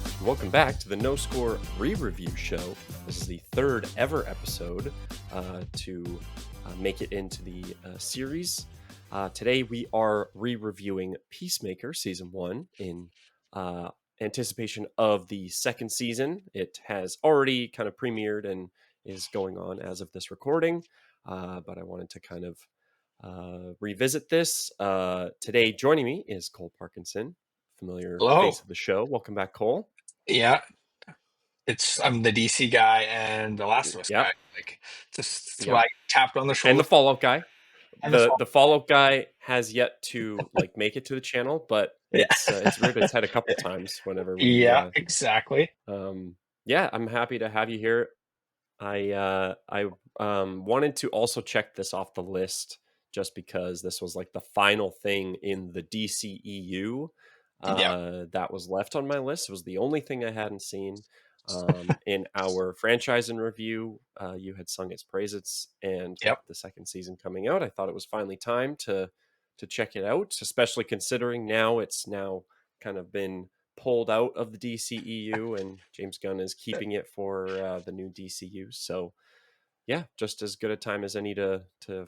Hello, and welcome back to the NoScore re-review show. This is the third ever episode to make it into the series. Today we are re-reviewing Peacemaker Season One in anticipation of the second season. It has already kind of premiered and is going on as of this recording, but I wanted to kind of revisit this. Today joining me is Cole Parkinson, familiar Hello. face of the show. Welcome back, Cole. Yeah, I'm the DC guy and the Last of Us guy. Yep, Like, just why yep. I tapped on the And shoulder the Fallout guy. and the The Fallout guy has yet to like make it to the channel, but yeah, it's reared its head a couple times whenever we yeah, exactly. yeah, I'm happy to have you here. I wanted to also check this off the list just because this was like the final thing in the DCEU Yeah, that was left on my list. It was the only thing I hadn't seen. In our franchise and review, you had sung its praises, and with yep. the second season coming out, I thought it was finally time to check it out, especially considering now it's now kind of been pulled out of the DCEU, and James Gunn is keeping it for the new DCU. So yeah, just as good a time as any to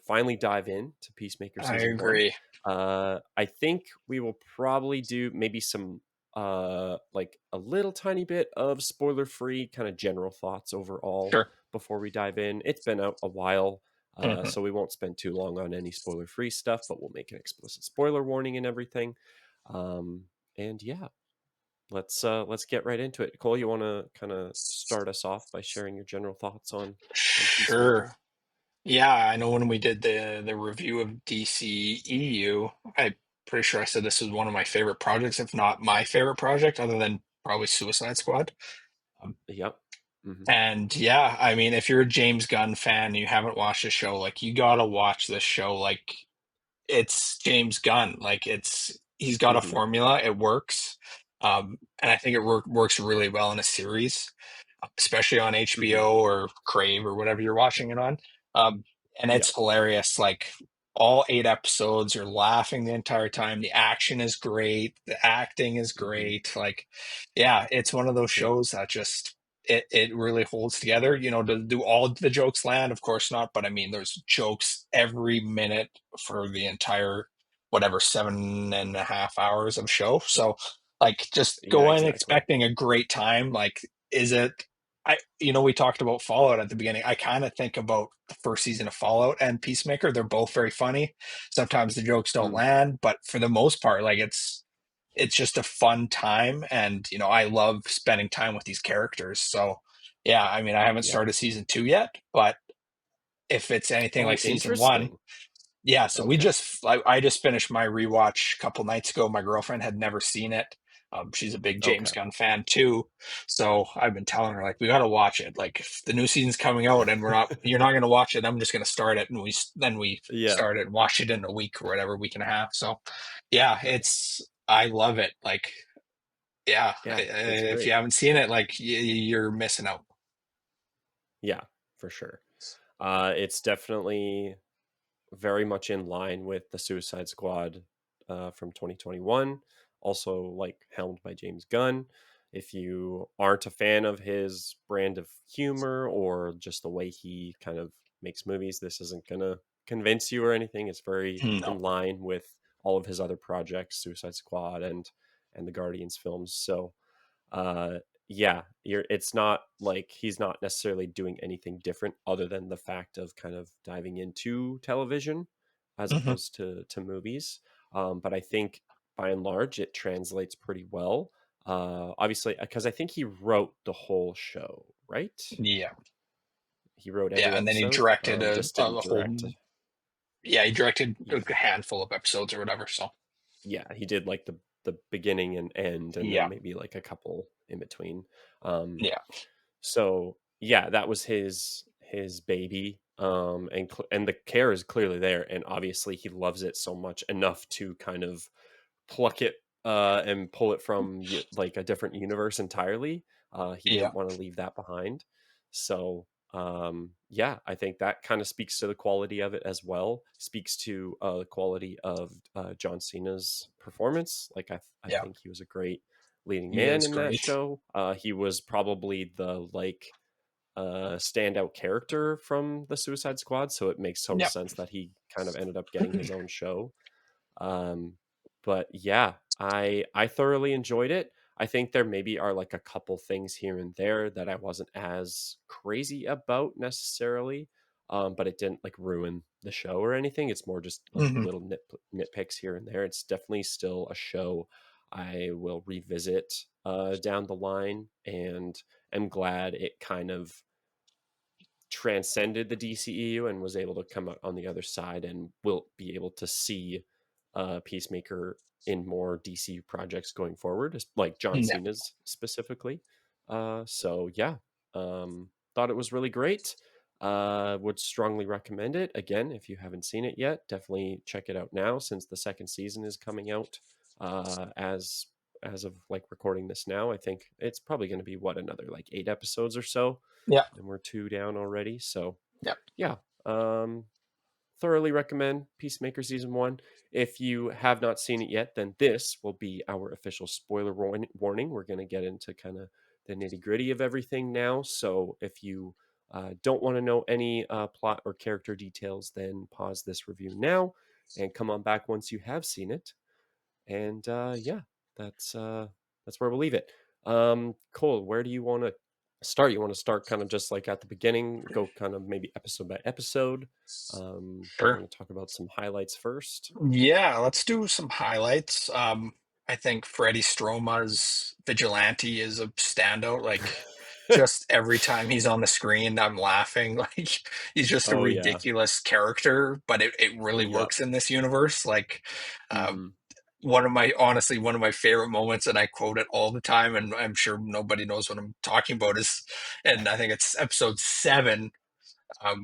finally dive in to Peacemaker I Season One. agree. I think we will probably do maybe some like a little tiny bit of spoiler free kind of general thoughts overall Sure. before we dive in. It's been out a while. Mhm. So we won't spend too long on any spoiler free stuff, but we'll make an explicit spoiler warning and everything. And yeah, let's get right into it. Cole, you want to kind of start us off by sharing your general thoughts on Peacemaker? Sure. Yeah, I know when we did the review of DCEU, I'm pretty sure I said this was one of my favorite projects, if not my favorite project, other than probably Suicide Squad. Um, Yep. Hmm. And yeah, I mean, if you're a James Gunn fan and you haven't watched the show, like you gotta watch this show. Like it's James Gunn. Like he's got a Hmm. formula. It works. And I think it works really well in a series, especially on Hmm. HBO or Crave or whatever you're watching it on. Um, and Yeah. it's hilarious. Like all 8 episodes, you're laughing the entire time. The action is great. The acting is Hmm. great. Like, yeah, it's one of those Yeah. shows that just it really holds together. Do all the jokes land? Of course not. But I mean, there's jokes every minute for the entire whatever 7.5 hours of show. So like just Yeah. go in Exactly. expecting a great time. Like, is it we talked about Fallout at the beginning. I kind of think about the first season of Fallout and Peacemaker. They're both very funny. Sometimes the jokes don't Mm. land, but for the most part, like it's just a fun time. And I love spending time with these characters. So yeah, I mean, I haven't Yeah. started season 2 yet, but if it's anything like Oh, season 1, interesting. yeah. So Okay. I just finished my rewatch a couple nights ago. My girlfriend had never seen it. She's a big James Okay. Gunn fan too. So I've been telling her, like, we got to watch it. Like, if the new season's coming out and you're not going to watch it, I'm just going to start it. And then we Yeah. started and watched it in a week or whatever, week and a half. So yeah, Nice. I love it. Like, yeah, Yeah. It's if you great. haven't seen it, like, you're missing out. Yeah, for sure. It's definitely very much in line with the Suicide Squad from 2021, also like helmed by James Gunn. If you aren't a fan of his brand of humor or just the way he kind of makes movies, this isn't gonna convince you or anything. It's very No. in line with all of his other projects, Suicide Squad and the Guardians films. So uh yeah, it's not like he's not necessarily doing anything different other than the fact of kind of diving into television as Mhm. opposed to movies. But I think by and large it translates pretty well. Obviously because I think he wrote the whole show, right? Yeah. He wrote Yeah. every And then he episode, directed just didn't a whole. direct. Yeah, he directed Yeah, a handful of episodes or whatever. So yeah, he did like the beginning and end, and then yeah, maybe like a couple in between. um yeah, So yeah, that was his baby, and the care is clearly there, and obviously he loves it so much enough to kind of pluck it and pull it from like a different universe entirely. He yeah, didn't want to leave that behind, so yeah, I think that kind of speaks to the quality of it as well. Speaks to the quality of John Cena's performance. Like I yeah. think he was a great leading He man is in that great. show. He was probably the standout character from the Suicide Squad, so it makes total Yep. sense that he kind of ended up getting his own show. Um, but yeah, I thoroughly enjoyed it. I think there maybe are like a couple things here and there that I wasn't as crazy about necessarily. But it didn't like ruin the show or anything. It's more just like Hmm. little nitpicks here and there. It's definitely still a show I will revisit down the line, and am glad it kind of transcended the DCEU and was able to come out on the other side, and will be able to see Peacemaker in more DC projects going forward, like John Yeah. Cena's specifically. So yeah, thought it was really great. Would strongly recommend it. Again, if you haven't seen it yet, definitely check it out now, since the second season is coming out as of like recording this now. I think it's probably going to be another like 8 episodes or so, Yeah. and we're 2 down already. So Yeah. yeah, um, thoroughly recommend Peacemaker Season One. If you have not seen it yet, then this will be our official spoiler warning. We're going to get into kind of the nitty gritty of everything now. So if you don't want to know any plot or character details, then pause this review now and come on back once you have seen it. And yeah, that's where we'll leave it. Cole, where do you want to start? You want to start kind of just like at the beginning, go kind of maybe episode by episode. You Sure. want to talk about some highlights first? Yeah, let's do some highlights. I think Freddie Stroma's Vigilante is a standout. Like, just every time he's on the screen, I'm laughing. Like, he's just a Oh yeah, ridiculous character, but it really yep. works in this universe. Like, um, Hmm. one of my favorite moments, and I quote it all the time, and I'm sure nobody knows what I'm talking about, is, and I think it's episode 7,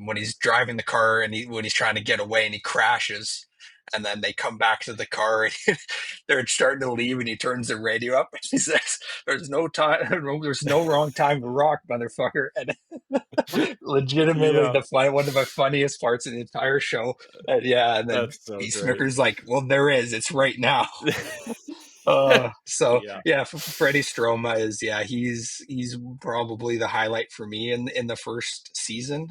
when he's driving the car and when he's trying to get away and he crashes, and then they come back to the car and they're starting to leave and he turns the radio up and he says, "There's no time, there's no wrong time to rock, motherfucker." And legitimately Yeah, one of the funniest parts of the entire show. And yeah, and then that's so great. Peacemaker's like, "Well, there is. It's right now." So Yeah. yeah, Freddie Stroma is, yeah, he's probably the highlight for me in the first season.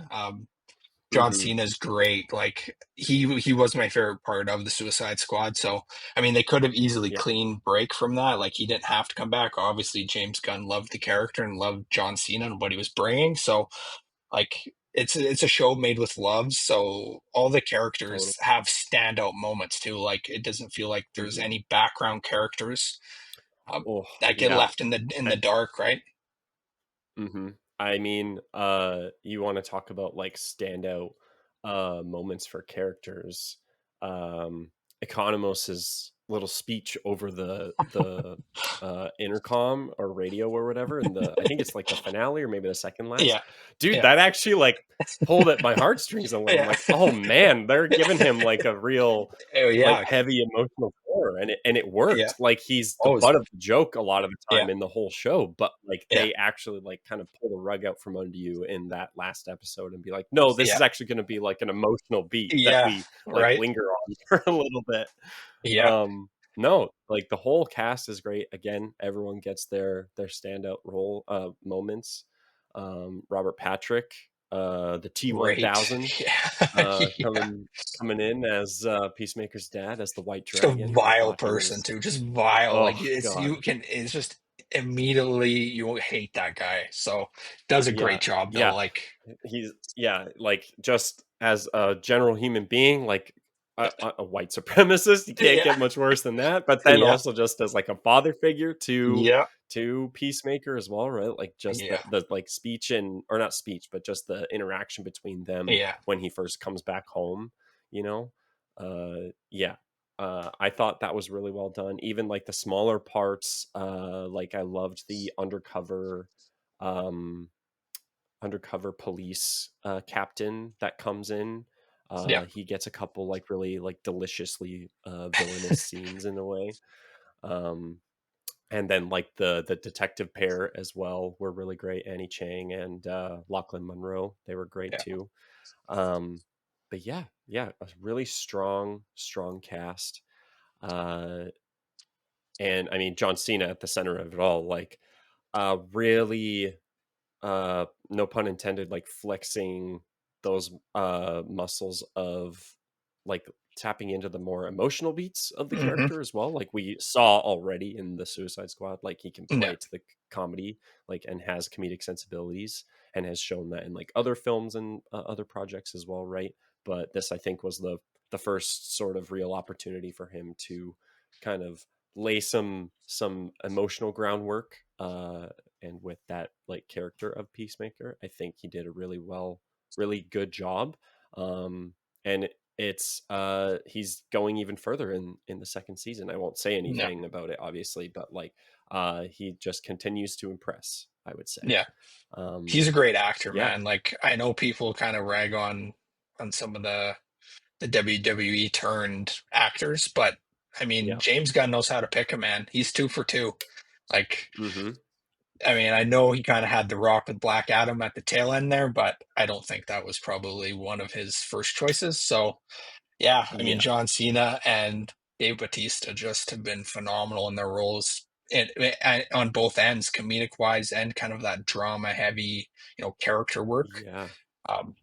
John Hmm. Cena's great. Like, he was my favorite part of the Suicide Squad. So I mean, they could have easily Yeah, clean break from that. Like, he didn't have to come back. Obviously, James Gunn loved the character and loved John Cena and what he was bringing. So like, it's a show made with love. So all the characters totally. have standout moments too. Like, it doesn't feel like there's Hmm. any background characters Oh that get yeah. left in the dark, right? Hmm. I mean, you want to talk about like standout moments for characters. Um, Economos's little speech over the intercom or radio or whatever, and I think it's like the finale or maybe the second last. Yeah, Dude, yeah, that actually like pulled at my heartstrings a little. I'm yeah, like, oh man, they're giving him like a real oh like yeah, heavy emotional core, and it yeah. worked. Like he's the Oh, butt of the joke a lot of the yeah, time in the whole show, but like yeah, they actually like kind of pull the rug out from under you in that last episode and be like, no, this yeah, is actually going to be like an emotional beat that yeah. we like Right. linger on for a little bit. Yeah, No, like the whole cast is great. Again, everyone gets their standout role moments. Robert Patrick, the great. T-1000, Yeah, yeah. coming in as Peacemaker's dad, as the White Just a Dragon. I vile thought he person was, too. Just vile. oh Like, god, it's just immediately you hate that guy. So does a yeah, great job though. yeah. Like, He's yeah, like just as a general human being, like a white supremacist. You can't yeah, get much worse than that. But then yeah, also just as like a father figure yeah, to Peacemaker as well, right? Like just yeah, the like speech, and or not speech, but just the interaction between them yeah, when he first comes back home. You know, yeah. I thought that was really well done. Even like the smaller parts, like I loved the um undercover police captain that comes in. yeah, He gets a couple like really like deliciously villainous scenes in a way. Um, and then like the detective pair as well were really great. Annie Chang and Lachlan Monroe, they were great yeah, too. Um, but yeah, yeah, a really strong cast. Uh, and I mean John Cena at the center of it all, like really no pun intended, like flexing those muscles of like tapping into the more emotional beats of the Hmm. character as well, like we saw already in the Suicide Squad. Like he can Yeah. play to the comedy, like, and has comedic sensibilities, and has shown that in like other films and other projects as well, right? But this, I think, was the first sort of real opportunity for him to kind of lay some emotional groundwork, and with that like character of Peacemaker, I think he did a really good job. And it's he's going even further in the second season. I won't say Yeah. anything about it, obviously, but like he just continues to impress, I would say. Yeah. um He's a great actor, yeah, man. Like I know people kind of rag on some of the WWE turned actors, but I mean yeah. James Gunn knows how to pick a man. He's two for two. Like Hmm. I mean, I know he kind of had The Rock with Black Adam at the tail end there, but I don't think that was probably one of his first choices. So yeah, I mean Yeah, John Cena and Dave Bautista just have been phenomenal in their roles and on both ends, comedic wise and kind of that drama heavy, character work. yeah,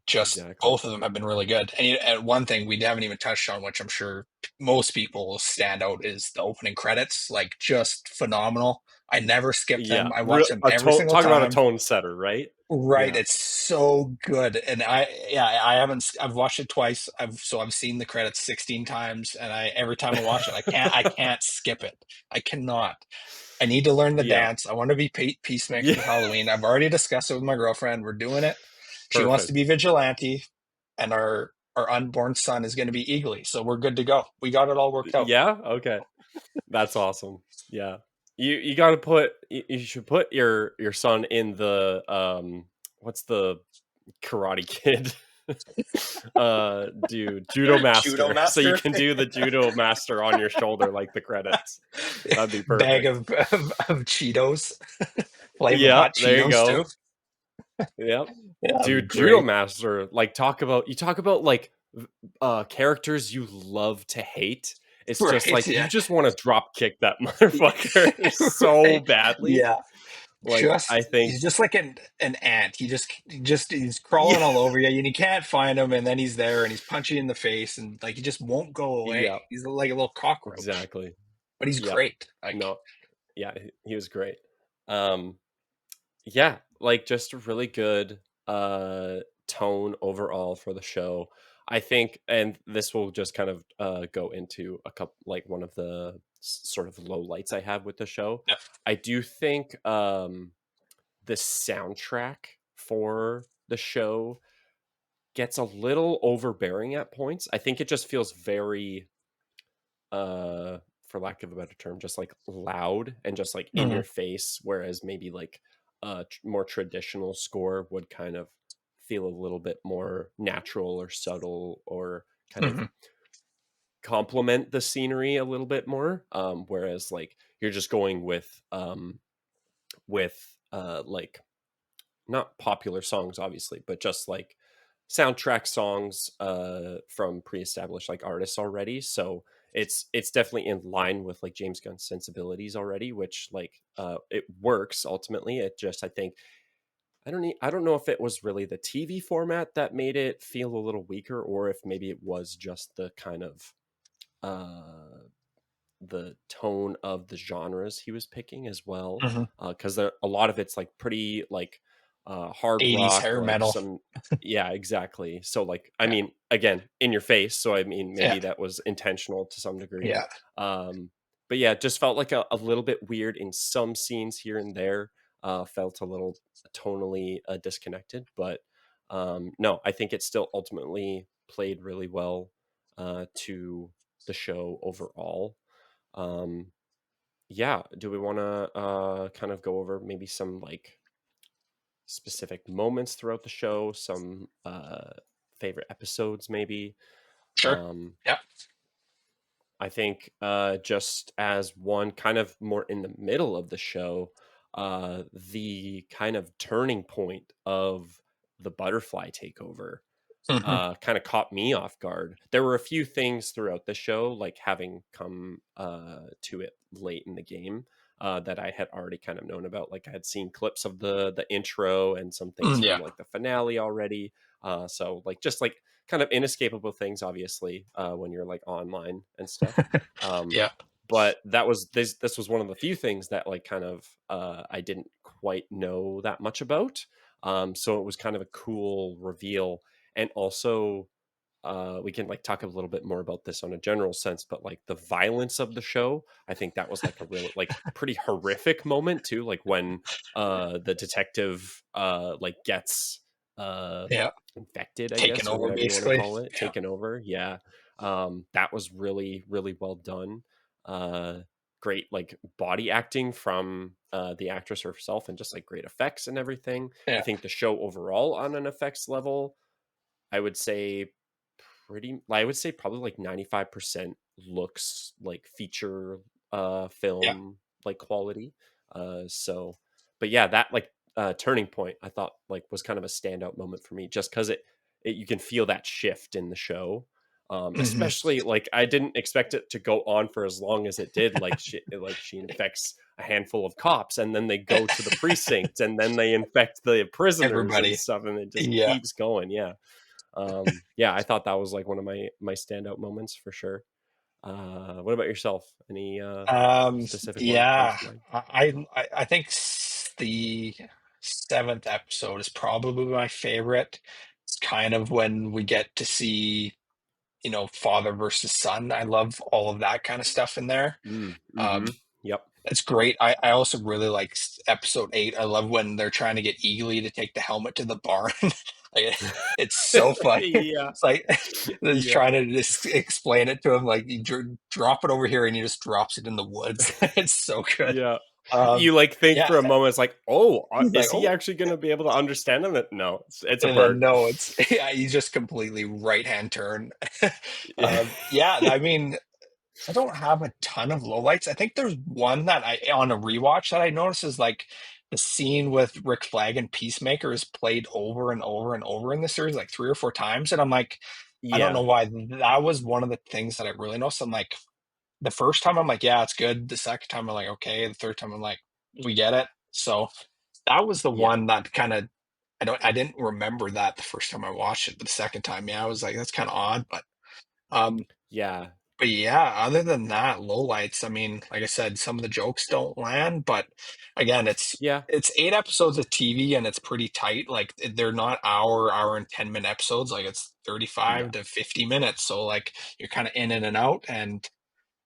Just exactly. both of them have been really good. And one thing we haven't even touched on, which I'm sure most people will stand out, is the opening credits. Like just phenomenal. I never skip Yeah, them. I watch them a every tone, single talk about a time. tone setter, right? Right, Yeah. it's so good, and I haven't. I've watched it twice. I've seen the credits 16 times, and I every time I watch it, I can't skip it. I cannot. I need to learn the Yeah. dance. I want to be Peacemaker Yeah. for Halloween. I've already discussed it with my girlfriend. We're doing it. She wants to Perfect. be vigilante, and our unborn son is going to be Eagly. So we're good to go. We got it all worked out. Yeah. Okay. That's awesome. Yeah. You got to put you should put your son in the what's the Karate Kid do judo Judo master, so you master, can do the judo master on your shoulder like the credits. That'd be bag perfect. of Cheetos, flaming Yeah, hot there you Cheetos too. go. Yep. Yeah, that'd be Dude, judo great. master, like talk about like characters you love to hate. It's just Right, like you yeah. just want to drop kick that motherfucker so Right. badly. Yeah. Like I think He's just like an ant. He's crawling yeah, all over you and you can't find him and then he's there and he's punching you in the face and like he just won't go away. yeah, He's like a little cockroach. exactly. But he's Yep. great. Like No, yeah, he was great. Um yeah, like just a really good tone overall for the show. I think, and this will just kind of go into a couple, like one of the sort of low lights I have with the show. yeah. I do think the soundtrack for the show gets a little overbearing at points. I think it just feels very for lack of a better term, just like loud and just like in Hmm. your face, whereas maybe like a more traditional score would kind of feel a little bit more natural or subtle, or kind of Hmm. complement the scenery a little bit more, whereas like you're just going with like not popular songs obviously, but just like soundtrack songs from pre-established like artists already. So it's definitely in line with like James Gunn's sensibilities already, which like it works ultimately. It just, I think, I don't know if it was really the TV format that made it feel a little weaker, or if maybe it was just the kind of uh the tone of the genres he was picking as well, Hmm. because a lot of it's like pretty like hard 80s rock, hair or like metal. some, yeah, exactly. So like I Yeah. mean, again, in your face, so I mean Yeah. maybe that was intentional to some degree. Yeah. um but yeah, it just felt like a little bit weird in some scenes here and there. Felt a little tonally disconnected, but no, I think it still ultimately played really well to the show overall. um yeah, do we want to kind of go over maybe some like specific moments throughout the show, some favorite episodes maybe? Sure. um Yeah. I think just as one kind of more in the middle of the show, the kind of turning point of the butterfly takeover, Mhm. kind of caught me off guard. There were a few things throughout the show, like having come to it late in the game, that I had already kind of known about. Like I had seen clips of the intro and some things Yeah. from like the finale already. So like just like kind of inescapable things, obviously, when you're like online and stuff. Um, Yeah. but that was this was one of the few things that like kind of I didn't quite know that much about. So it was kind of a cool reveal. And also we can like talk a little bit more about this on a general sense, but like the violence of the show, I think that was like a real like pretty horrific moment too, like when the detective like gets uh Yeah. infected, I Taken guess, or over, whatever you want to basically. call it, Yeah. taken over. Yeah. That was really really well done. uh Great like body acting from the actress herself, and just like great effects and everything. I Yeah. think the show overall on an effects level, I would say I would say probably like 95% looks like feature Yeah. film like quality. So but yeah, that like turning point I thought like was kind of a standout moment for me, just cuz it you can feel that shift in the show. Mhm. Especially like I didn't expect it to go on for as long as it did. Like she infects a handful of cops, and then they go to the precinct, and then they infect the prisoners and Everybody. stuff, and it just Yeah. keeps going. Yeah. Yeah, I thought that was like one of my standout moments for sure. What about yourself? Any specific one that comes Yeah. to mind? I think the seventh episode is probably my favorite. It's kind of when we get to see, father versus son. I love all of that kind of stuff in there. Mm-hmm. Um, Yep. It's great. I also really like episode 8. I love when they're trying to get Eagly to take the helmet to the barn. Like, it's so funny. Yeah. It's like they're just Yeah. trying to just explain it to him, like you drop it over here, and he just drops it in the woods. It's so good. Yeah. Um, You like think yeah, for a moment, it's like, oh, he's like, is he oh, actually going to be able to understand him? No, it's a and then bird. no, it's yeah, he's just completely right hand turn. Yeah. Yeah, I mean, I don't have a ton of lowlights. I think there's one that I on a rewatch that I noticed is like the scene with Rick Flag and Peacemaker is played over and over and over in the series like 3 or 4 times. And I'm like, I don't know Yeah. why. That was one of the things that I really noticed. I'm like, the first time I'm like, yeah, it's good. The second time I'm like, okay. The third time I'm like, we get it. So that was the Yeah. one that kind of I didn't remember that the first time I watched it, but the second time, yeah, I was like, that's kind of odd. Um Yeah. but yeah, other than that, lowlights, I mean, like I said, some of the jokes don't land, but again, Yeah. it's 8 episodes of TV and it's pretty tight. Like they're not hour and 10-minute episodes. Like it's Yeah. 35 to 50 minutes. So like you're kind of in and out. And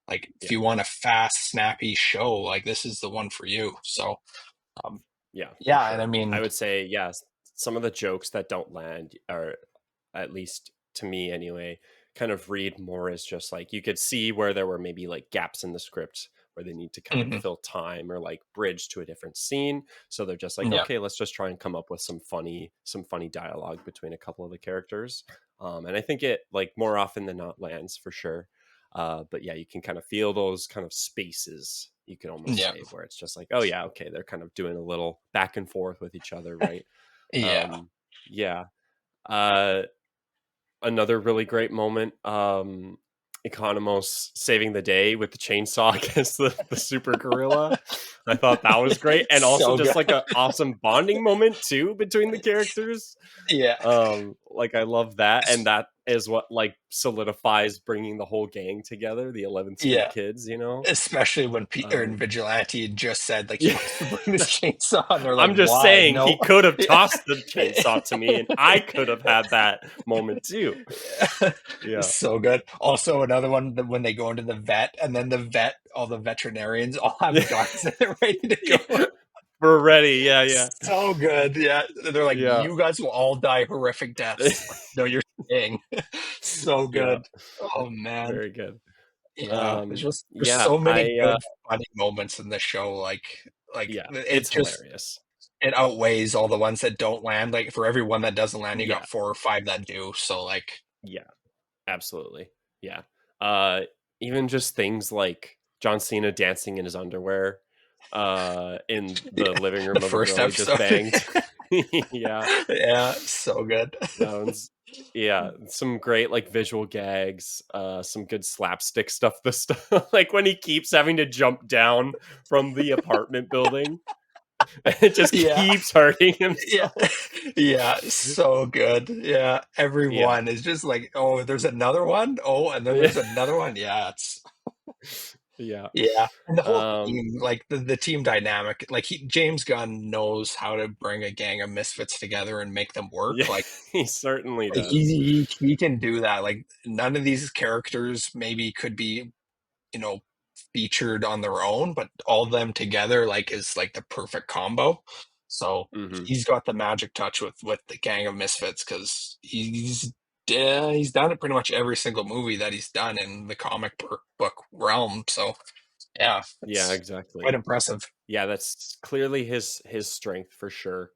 like if Yeah. you want a fast, snappy show, like this is the one for you. So um Yeah, for yeah, and I sure. I mean, would say, yes, some of the jokes that don't land are, at least to me anyway, kind of read more as just like you could see where there were maybe like gaps in the script where they need to kind of mhm, fill time or like bridge to a different scene. So they're just like, yeah, okay, let's just try and come up with some funny dialogue between a couple of the characters. And I think it like more often than not lands for sure. But yeah, you can kind of feel those kind of spaces, you could almost yeah, say, where it's just like, oh yeah, okay, they're kind of doing a little back and forth with each other, right? yeah. um yeah. uh Another really great moment, Economos saving the day with the chainsaw against the super gorilla. I thought that was great, and also So just good. like a awesome bonding moment too between the characters. Yeah. Like I love that, and that is what like solidifies bringing the whole gang together, the 11th Street Yeah. kids, you know. Especially when Peter and um Vigilante had just said, like, he yeah. wants to bring this chainsaw, and they're like, I'm just "Why? saying he No." could have Yeah. tossed the chainsaw to me, and I could have had that moment too. Yeah. So good. Also, another one that when they go into the vet, and then all the veterinarians all have Yeah. guns and they're ready to go. Yeah. We're ready. Yeah, yeah. So good. Yeah. They're like, Yeah. "You guys will all die horrific deaths." Like, "No, you're staying." So Yeah. good. Oh, man. Very good. Yeah, there's Yeah, so many I good funny moments in the show, yeah, it it's just hilarious. it outweighs all the ones that don't land. Like, for every one that doesn't land, you Yeah. got 4 or 5 that do, so, like Yeah. Absolutely. Yeah. Uh Even just things like John Cena dancing in his underwear in the yeah, living the room of a first girl he just episode. banged. Yeah, Yeah, so good. that one's yeah, some great, like, visual gags, some good slapstick stuff, the stuff like, when he keeps having to jump down from the apartment building, and it just Yeah. keeps hurting Yeah. himself. Yeah, so good. Yeah, Yeah. everyone is just like, "Oh, there's another one? Oh, and then Yeah. there's another one?" Yeah, it's Yeah. yeah, and the whole Um, team, like, the team dynamic, like, James Gunn knows how to bring a gang of misfits together and make them work, yeah, he certainly like, does. he can do that, like, none of these characters maybe could be, you know, featured on their own, but all of them together, like, is, like, the perfect combo. So, Mhm. he's got the magic touch with the Gang of Misfits 'cause yeah, he's done it pretty much every single movie that he's done in the comic book realm, so, yeah, Yeah, it's quite exactly. impressive. Yeah, that's clearly his strength for sure.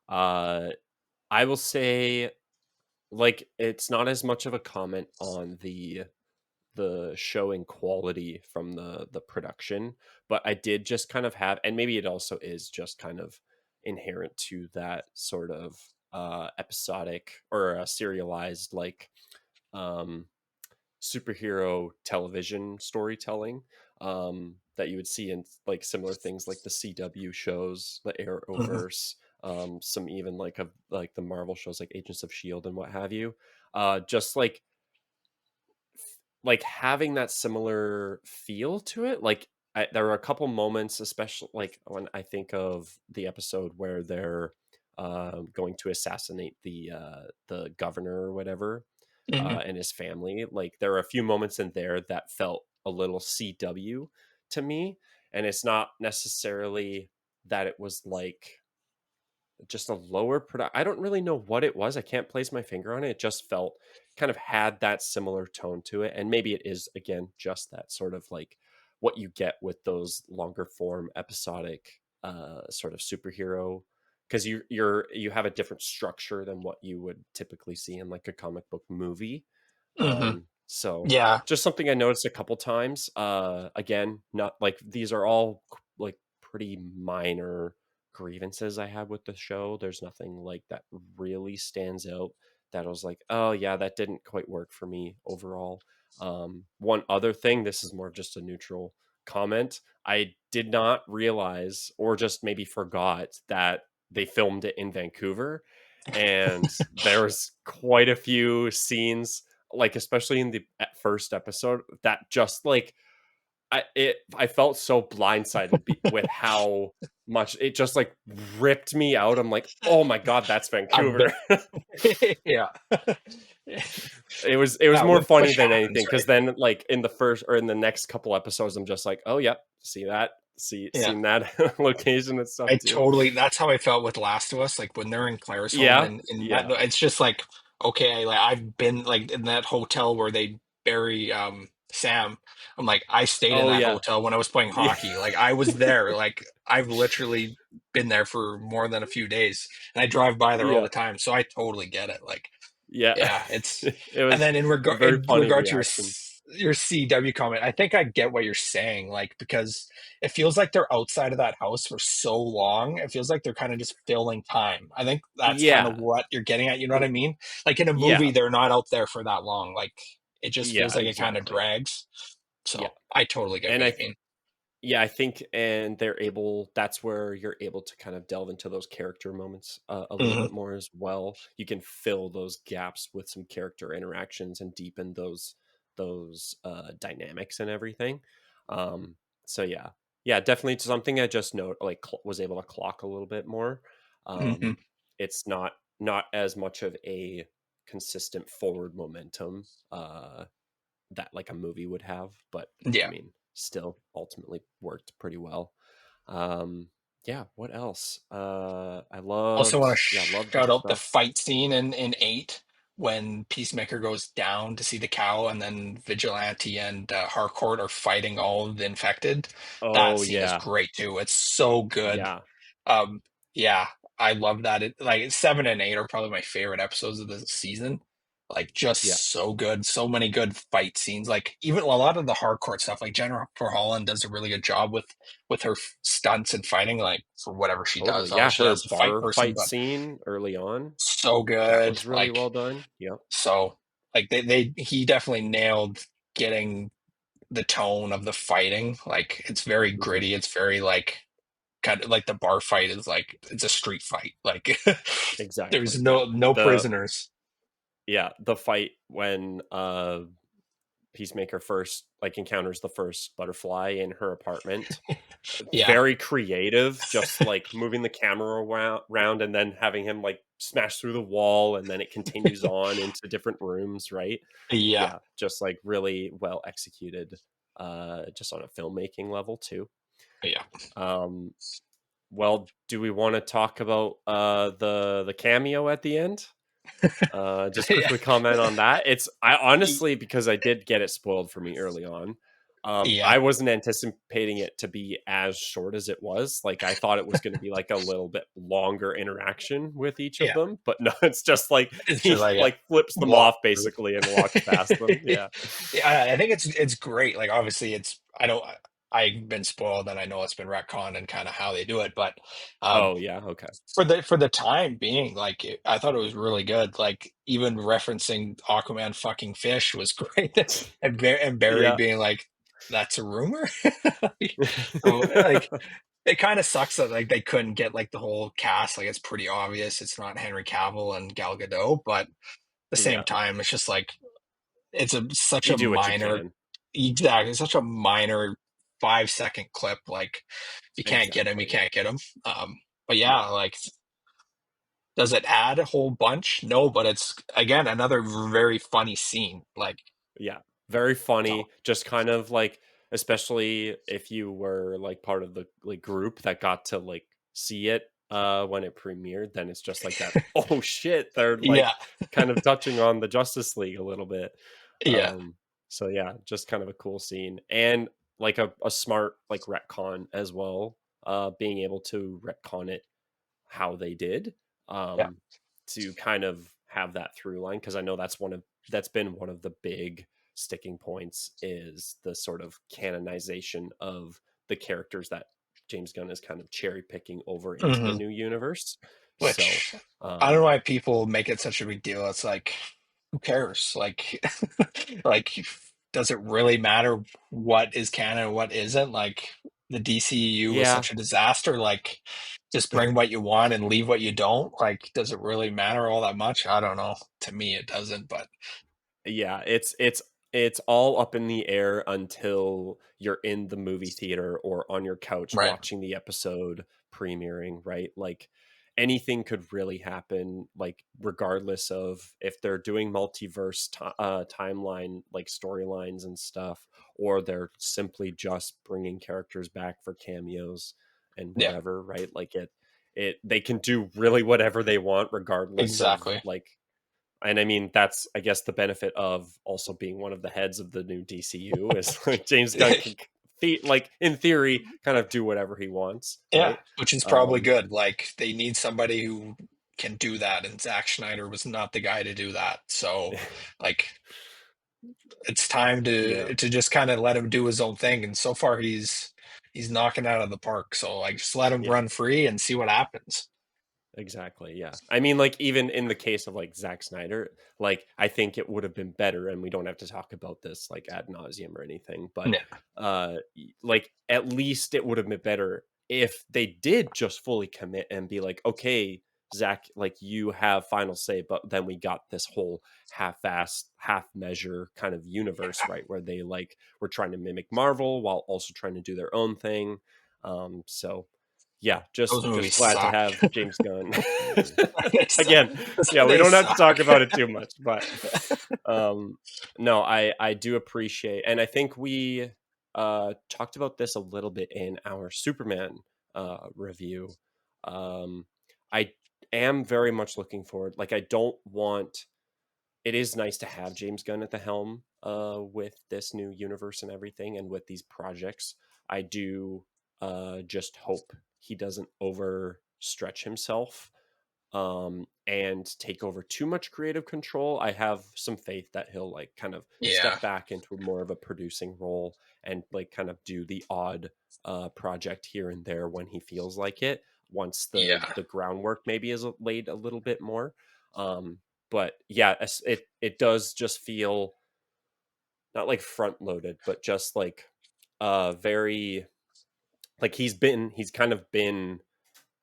Uh, I will say, like, it's not as much of a comment on the showing quality from the production, but I did just kind of have, and maybe it also is just kind of inherent to that sort of episodic or serialized, like, um superhero television storytelling, that you would see in, like, similar things like the CW shows, the Mhm, Arrowverse, some even like of like the Marvel shows like Agents of Shield and what have you. Just like having that similar feel to it. Like, there were a couple moments, especially like when I think of the episode where they're going to assassinate the governor or whatever, mhm, and his family. Like, there are a few moments in there that felt a little CW to me, and it's not necessarily that it was like just a lower product. I don't really know what it was. I can't place my finger on it. It just felt kind of had that similar tone to it. And maybe it is, again, just that sort of like what you get with those longer form episodic sort of superhero, because you have a different structure than what you would typically see in like a comic book movie. mhm. So Yeah, just something I noticed a couple times. Again, not like these are all like pretty minor grievances I had with the show. There's nothing like that really stands out that I was like, oh yeah, that didn't quite work for me overall. One other thing, this is more of just a neutral comment. I did not realize, or just maybe forgot, that they filmed it in Vancouver. And there was quite a few scenes, like especially in the first episode, that just like I felt so blindsided with how much it just like ripped me out. I'm like, oh my god, that's I've been Vancouver. yeah. It was Yeah, more funny which than happens, anything, right? because then like in the first or in the next couple episodes, I'm just like, oh yep, see that, Yeah. seen that location and stuff I too. totally that's how I felt with Last of Us, like, when they're in Claire's home Yeah, and that yeah, it's just like, okay, like, I've been, like, in that hotel where they bury, Sam. I'm like, I stayed in oh that yeah, hotel when I was playing yeah, hockey, like, I was there, like, I've literally been there for more than a few days, and I drive by there all yeah, the time, so I totally get it, like, yeah. yeah, it's It and was then a very in funny regard to reaction. your CW comment, I think I get what you're saying, like, because it feels like they're outside of that house for so long, it feels like they're kinda just filling time. I think that's kind of Yeah, what you're getting at, you know what I mean? Like, in a yeah, movie, they're not out there for that long, like, it just feels yeah, like it kinda exactly. drags. Yeah, So, I totally get and what I you mean. yeah, I think, and they're able. That's where you're able to kind of delve into those character moments a little Mhm, bit more as well. You can fill those gaps with some character interactions and deepen those dynamics and everything. Um, so yeah, yeah, definitely something I just know like was able to clock a little bit more. mhm. It's not as much of a consistent forward momentum that like a movie would have, but I Yeah. mean, still ultimately worked pretty well. Um, yeah, what else? I Also loved, wanna yeah, loved the shout out the stuff. fight scene in 8 when Peacemaker goes down to see the cow, and then Vigilante and, Harcourt are fighting all of the infected. That Oh scene is yeah, great too, it's so good. yeah, Yeah, I love that, 7 and 8 are probably my favorite episodes of the season. Like Yeah, just so good, so many good fight scenes. Like even a lot of the hardcore stuff. Like Jennifer Holland does a really good job with her stunts and fighting. Like for whatever she totally. does, Yeah, obviously her as a fight bar person, fight but scene early on, so that good. was really Like well done. Yep. so, like he definitely nailed getting the tone of the fighting. Like it's very Hmm. gritty. It's very like kind of like the bar fight is like it's a street fight. Like there's Exactly. Yeah. no The prisoners. yeah, the fight when Peacemaker first like encounters the first butterfly in her apartment. Yeah. Very creative, just like moving the camera around and then having him like smash through the wall and then it continues on into different rooms, right? Yeah. Yeah, just like really well executed just on a filmmaking level too. Yeah. Um well, do we want to talk about the cameo at the end? Just Yeah. quickly comment on that. It's I honestly because I did get it spoiled for me early on. Yeah. I wasn't anticipating it to be as short as it was. Like I thought it was going to be like a little bit longer interaction with each of Yeah. them, but no, it's just like It's he just like a like flips them walk off through. basically and walks past them. Yeah. Yeah, I think it's great. Like obviously it's I don't I've been spoiled and I know it's been retconned and kind of how they do it, but um Oh yeah. Okay. for the time being, like I thought it was really good. Like even referencing Aquaman fucking fish was great, and Barry Yeah. being like, "That's a rumor." So like, it kind of sucks that like they couldn't get like the whole cast. Like it's pretty obvious it's not Henry Cavill and Gal Gadot, but at the same Yeah. time, it's just like it's a such You a do what you minor, can. exactly, such a minor 5 second clip. Like if you can't get him, you Exactly. can't get him. But yeah, Yeah. like does it add a whole bunch? No, but it's again another very funny scene. Like Yeah. Very so, funny. Just kind of like, especially if you were like part of the like group that got to like see it when it premiered, then it's just like that, oh shit, they're yeah, like kind of touching on the Justice League a little bit. yeah, So yeah, just kind of a cool scene. And like a smart like retcon as well. Being able to retcon it how they did yeah. um to kind of have that through line because I know that's been one of the big sticking points is the sort of canonization of the characters that James Gunn is kind of cherry picking over into the Hmm. new universe. So Which I don't know um why people make it such a big deal. It's like, who cares? Like, like, does it really matter what is canon and what isn't? Like, the DCEU was yeah. such a disaster. Like, just bring what you want and leave what you don't. Like, does it really matter all that much? I don't know. To me, it doesn't. But Yeah, it's all up in the air until you're in the movie theater or on your couch right, watching the episode premiering, right? Like anything could really happen, like regardless of if they're doing multiverse timeline like storylines and stuff, or they're simply just bringing characters back for cameos and yeah, whatever, right? Like it they can do really whatever they want regardless of exactly. like and I mean that's I guess the benefit of also being one of the heads of the new DCU is like James Gunn can like in theory kind of do whatever he wants, Yeah, right? which is probably Um good. Like they need somebody who can do that, and Zack Snyder was not the guy to do that. So, like, it's time yeah, to just kind of let him do his own thing. And so far, he's knocking out of the park. So, like, just let him yeah. run free and see what happens. Exactly. Yeah. I mean, like, even in the case of like Zack Snyder, like, I think it would have been better, and we don't have to talk about this like ad nauseum or anything, but Yeah, like, at least it would have been better if they did just fully commit and be like, okay, Zach, like, you have final say, but then we got this whole half ass, half measure kind of universe, right? Where they like were trying to mimic Marvel while also trying to do their own thing. So yeah, those just movies glad to suck. have James Gunn. they suck. Again, yeah, we They don't have to suck. talk about it too much, but no, I do appreciate, and I think we talked about this a little bit in our Superman review. I am very much looking forward. Like, I don't want. It is nice to have James Gunn at the helm with this new universe and everything, and with these projects. I do just hope he doesn't overstretch himself and take over too much creative control, I have some faith that he'll like kind of Yeah. step back into more of a producing role and like kind of do the odd project here and there when he feels like it, once Yeah. the groundwork maybe is laid a little bit more. But yeah, it does just feel not like front loaded, but just like very like he's kind of been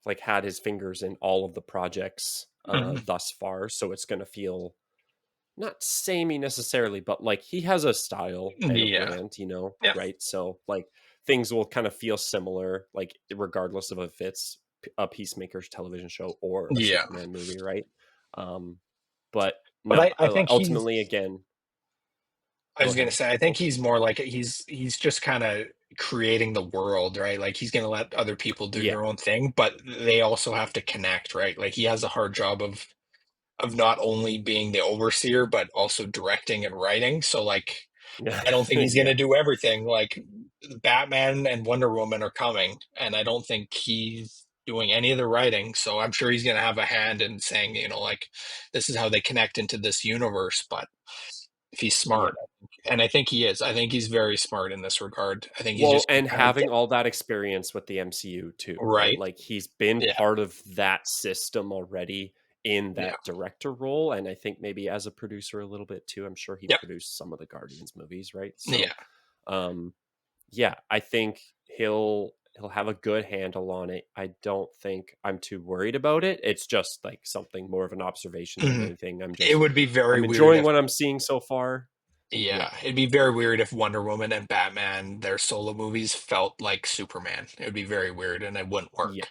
like had his fingers in all of the projects Mhm. thus far, so it's going to feel not samey necessarily, but like he has a style and a Yeah. brand, you know, Yeah. right? So like things will kind of feel similar, like regardless of if it's a Peacemaker's television show or a Yeah. Superman movie, right? um but But no, I think ultimately again, I go was gonna ahead. say, I think he's more like he's just kind of creating the world, right? Like he's gonna let other people do Yeah. their own thing, but they also have to connect, right? Like he has a hard job of not only being the overseer but also directing and writing. So like Yeah. I don't think he's Yeah. gonna do everything. Like Batman and Wonder Woman are coming, and I don't think he's doing any of the writing. So I'm sure he's gonna have a hand in saying, like this is how they connect into this universe. But if he's Yeah. smart, and I think he is, I think he's very smart in this regard. I think he's Well, just gonna and kind of having get all that experience with the MCU too, right? right. Like he's been Yeah, part of that system already in yeah, that director role, and I think maybe as a producer a little bit too. I'm sure he yep, produced some of the Guardians movies, right? So yeah. um yeah, I think he'll have a good handle on it. I don't think I'm too worried about it. It's just like something more of an observation than Mhm. anything. It would be very I'm weird enjoying if what I'm seeing so far. Yeah. yeah, it'd be very weird if Wonder Woman and Batman, their solo movies felt like Superman. It would be very weird and it wouldn't work. Yeah,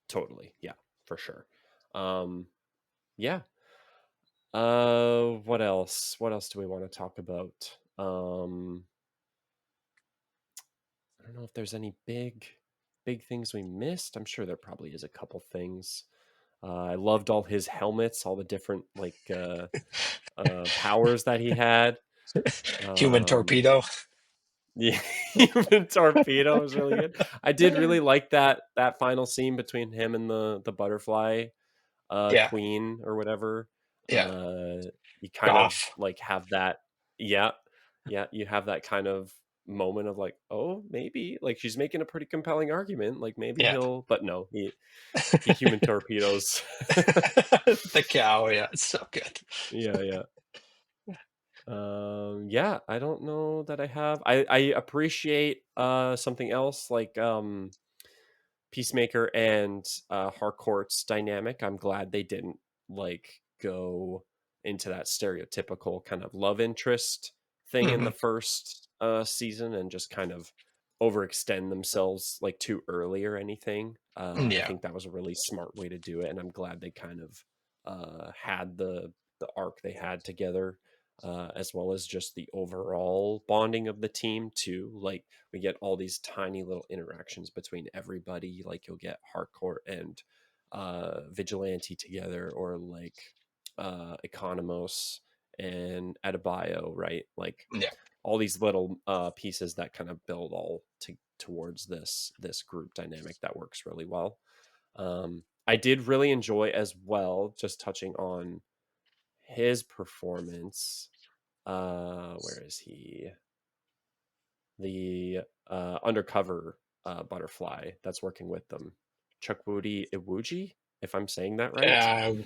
totally. Yeah, for sure. Um yeah. What else? What else do we want to talk about? I don't know if there's any big things we missed. I'm sure there probably is a couple things. I loved all his helmets, all the different like powers that he had. Human Um torpedo. yeah, human torpedo was really good. I did really like that final scene between him and the butterfly Yeah, queen or whatever. yeah. You kind of Goth. like have that, yeah, yeah, you have that kind of moment of like, oh, maybe like she's making a pretty compelling argument, like maybe Yeah. he'll, but no, he human torpedoes. The cow, yeah, it's so good. Yeah, yeah. Yeah, I don't know that I have. I appreciate something else like Peacemaker and Harcourt's dynamic. I'm glad they didn't like go into that stereotypical kind of love interest thing in the Mhm. first season and just kind of overextend themselves like too early or anything. I Yeah, think that was a really smart way to do it, and I'm glad they kind of had the arc they had together, as well as just the overall bonding of the team too. Like we get all these tiny little interactions between everybody. Like you'll get Harcourt and Vigilante together, or like Economos and Adebayo, right? Like yeah. all these little pieces that kind of build all towards this group dynamic that works really well. I did really enjoy as well, just touching on his performance. Where is he? The undercover butterfly that's working with them, Chukwudi Iwuji, if I'm saying that right, Um,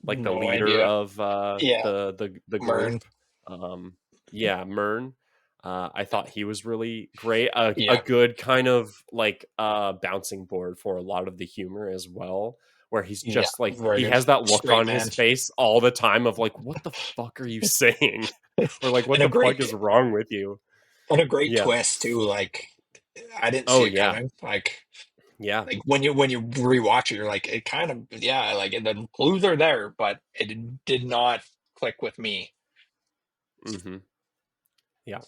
like the no leader idea. of Yeah, the Mern. group. Yeah, Mern. I thought he was really great. A Yeah, good kind of like bouncing board for a lot of the humor as well, where he's yeah, just like very he good. has that look Straight on man. his face all the time of like, what the fuck are you saying? Or like, what And a the fuck great is wrong with you? and a great Yeah. twist too. Like I didn't Oh see it yeah. coming. Yeah. Like when you rewatch it, you're like, it kind of yeah, like the clues are there, but it did not click with me. Hmm. Yeah.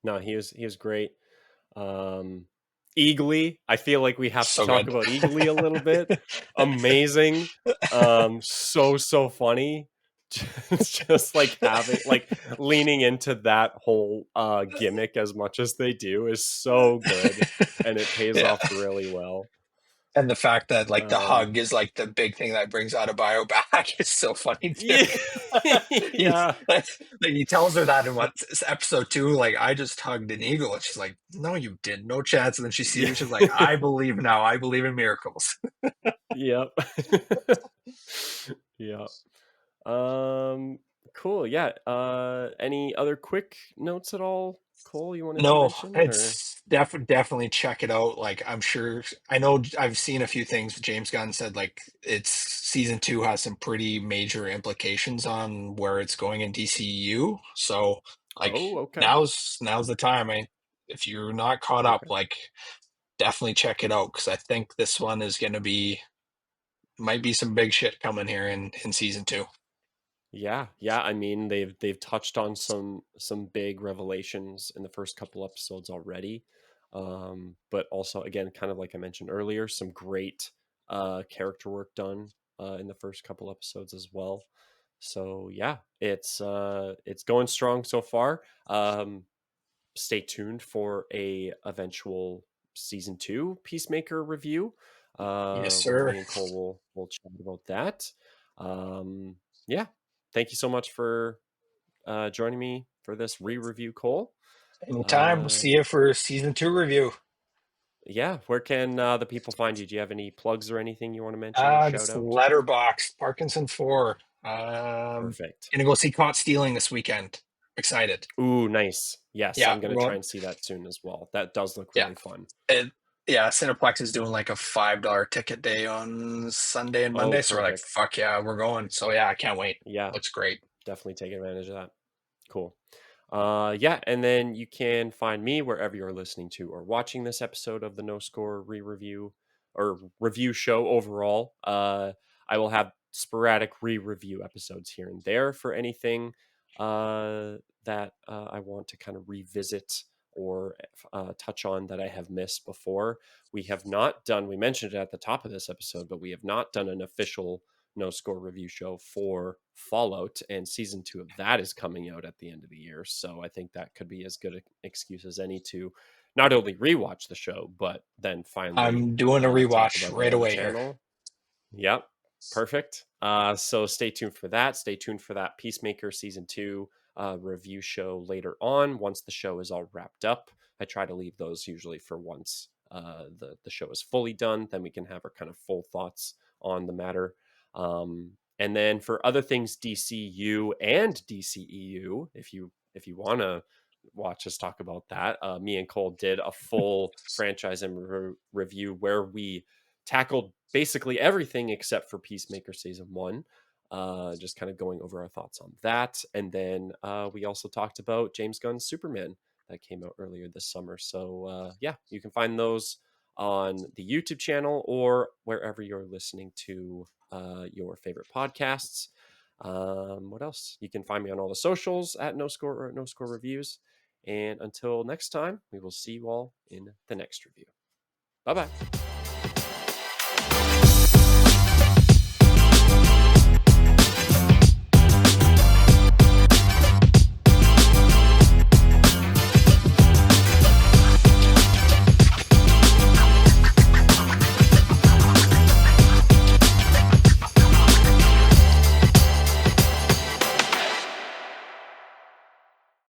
No, he was great. Um Eagly, I feel like we have to So talk good. about Eagly a little bit. Amazing. So funny. Just like having like leaning into that whole gimmick as much as they do is so good, and it pays Yeah. off really well. And the fact that like the Um, hug is like the big thing that brings out a bio back is so funny too. yeah, he, yeah, like, he tells her that in what episode 2, like I just hugged an eagle, and she's like, "No, you didn't, no chance." And then she sees yeah, it, she's like, "I believe now. I believe in miracles." yep, yeah. Um, cool. Yeah. Any other quick notes at all, Cole? You wanted to No, mention, or it's definitely check it out. Like I'm sure I know I've seen a few things James Gunn said like it's season 2 has some pretty major implications on where it's going in DCU. So like oh, okay, now's the time. If you're not caught up, okay. like definitely check it out because I think this one is going to be might be some big shit coming here in season 2. Yeah, yeah. I mean, they've touched on some big revelations in the first couple episodes already, but also again, kind of like I mentioned earlier, some great character work done in the first couple episodes as well. So yeah, it's going strong so far. Stay tuned for a eventual season 2 Peacemaker review, Yes, where sir. me and Cole will chat about that. Yeah, thank you so much for joining me for this re-review, Cole. Anytime. We'll Uh, see you for season 2 review. yeah, where can the people find you? Do you have any plugs or anything you want to mention or shout Just out? letterbox Parkinson 4. Perfect. Gonna go see Caught Stealing this weekend. Excited. Ooh, nice. Yes, Yeah, I'm we're gonna try going. and see that soon as well. That does look Yeah, really fun. yeah. Cineplex is doing like a $5 ticket day on Sunday and Oh, Monday, so we're like, perfect. fuck yeah, we're going. So yeah, I can't wait. Yeah, Looks great. definitely take advantage of that. Cool. Yeah, and then you can find me wherever you're listening to or watching this episode of the No Score re-review or review show overall. I will have sporadic re-review episodes here and there for anything that I want to kind of revisit or touch on that I have missed before. We have not done, we mentioned it at the top of this episode, but we have not done an official No Score review show for Fallout, and season 2 of that is coming out at the end of the year. So I think that could be as good an excuse as any to not only rewatch the show, but then finally I'm doing a talk rewatch about it right on the away here. channel. Yep. Perfect. So stay tuned for that. Stay tuned for that Peacemaker season 2 review show later on once the show is all wrapped up. I try to leave those usually for once the show is fully done. Then we can have our kind of full thoughts on the matter. And then for other things DCU and DCEU, if you want to watch us talk about that, me and Cole did a full franchise and review where we tackled basically everything except for Peacemaker Season One. Just kind of going over our thoughts on that. And then we also talked about James Gunn's Superman that came out earlier this summer. So yeah, you can find those on the YouTube channel or wherever you're listening to your favorite podcasts. What else? You can find me on all the socials at NoScore or at NoScore Reviews. And until next time, we will see you all in the next review. Bye bye.